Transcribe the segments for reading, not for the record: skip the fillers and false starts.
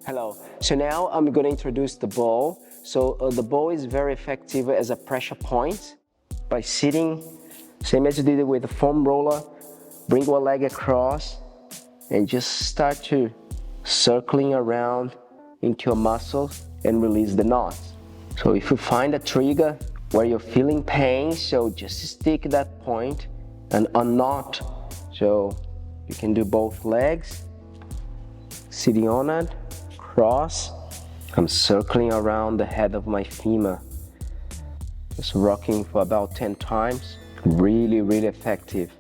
Hello. So now I'm going to introduce the ball. So the ball is very effective as a pressure point. By sitting, same as you did it with the foam roller, bring one leg across and just start to circling around into your muscles and release the knots. So if you find a trigger where you're feeling pain, so just stick that point and unknot. So you can do both legs, sitting on it, cross. I'm circling around the head of my femur. Just rocking for about 10 times. Really effective.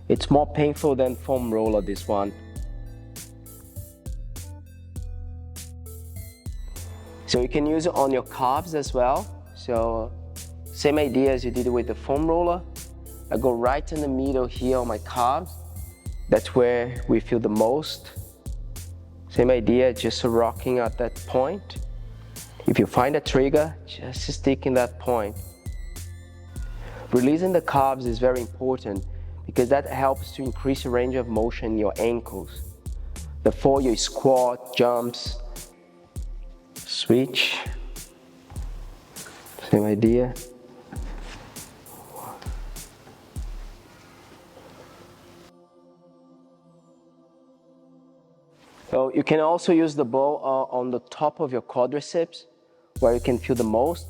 It's more painful than foam roller, this one. So you can use it on your calves as well. So same idea as you did with the foam roller. I go right in the middle here on my calves. That's where we feel the most. Same idea, just rocking at that point. If you find a trigger, just stick in that point. Releasing the calves is very important because that helps to increase the range of motion in your ankles. Before you squat, jumps, switch. Same idea. So you can also use the ball on the top of your quadriceps, where you can feel the most,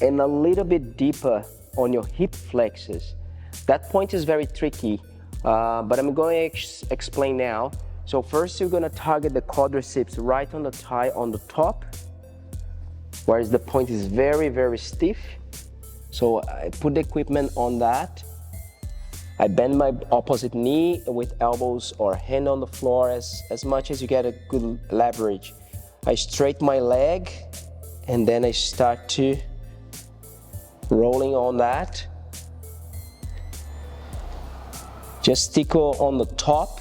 and a little bit deeper on your hip flexors. That point is very tricky, but I'm going to explain now. So first you're going to target the quadriceps right on the thigh on the top, whereas the point is very stiff. So I put the equipment on that. I bend my opposite knee with elbows or hand on the floor as much as you get a good leverage. I straighten my leg and then I start to rolling on that. Just stick on the top,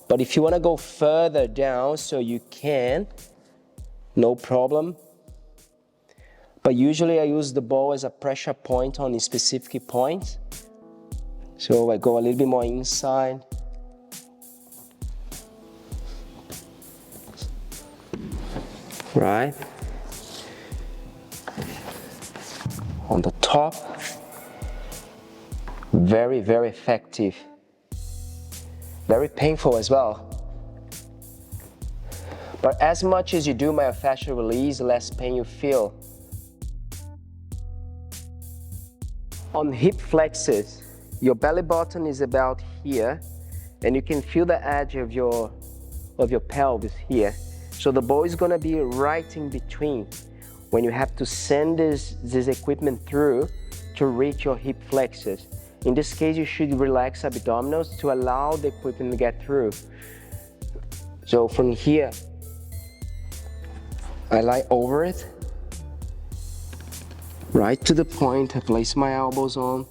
but if you want to go further down so you can, no problem. But usually I use the ball as a pressure point on a specific point. So I go a little bit more inside. Right. On the top. Very effective. Very painful as well. But as much as you do myofascial release, less pain you feel. On hip flexors, your belly button is about here, and you can feel the edge of your pelvis here. So the ball is going to be right in between when you have to send this equipment through to reach your hip flexors. In this case, you should relax abdominals to allow the equipment to get through. So from here, I lie over it, right to the point. I place my elbows on.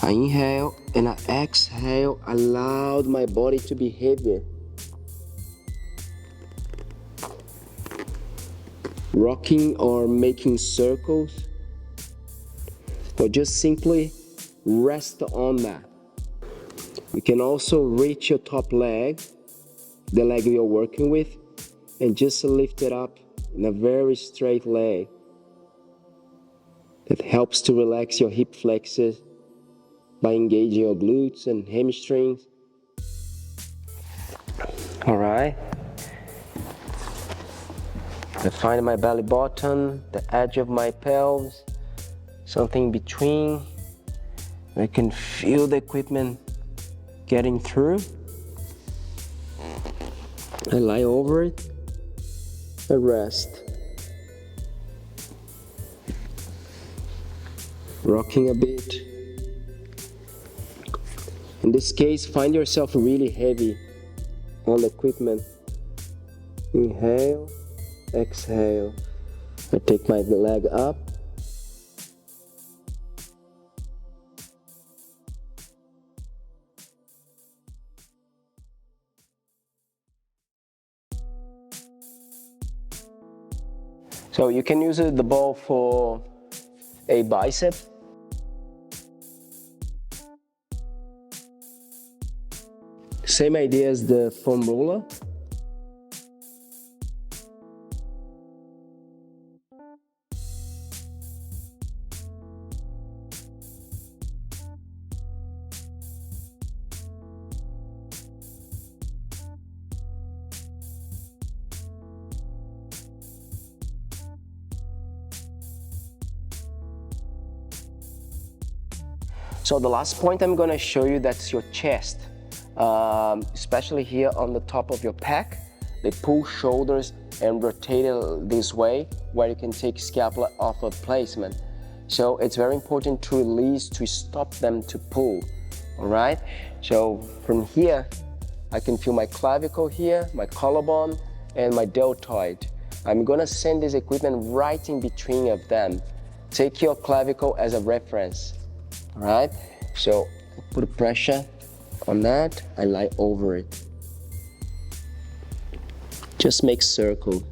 I inhale and I exhale, allowed my body to be heavier. Rocking or making circles, or just simply rest on that. You can also reach your top leg, the leg you're working with, and just lift it up in a very straight leg. That helps to relax your hip flexors by engaging your glutes and hamstrings. All right. I find my belly button, the edge of my pelvis, something between. I can feel the equipment getting through. I lie over it, I rest. Rocking a bit. In this case, find yourself really heavy on the equipment. Inhale, exhale. I take my leg up. So you can use the ball for a bicep. Same idea as the foam roller. So the last point I'm gonna show you, that's your chest. Especially here on the top of your pec. They pull shoulders and rotate it this way, where you can take scapula off of placement. So it's very important to release, to stop them to pull, all right? So from here, I can feel my clavicle here, my collarbone, and my deltoid. I'm gonna send this equipment right in between of them. Take your clavicle as a reference, all right? So put pressure on that, I lie over it. Just make circle.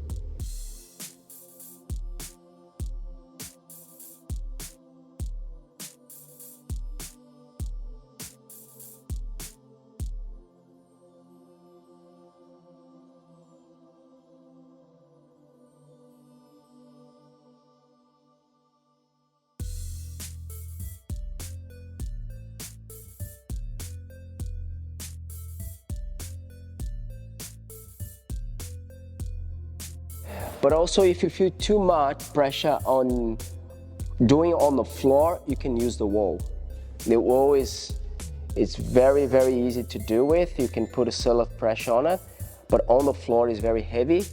But also, if you feel too much pressure on doing on the floor, you can use the wall. The wall is very, very easy to do with. You can put a seal of pressure on it, but on the floor is very heavy.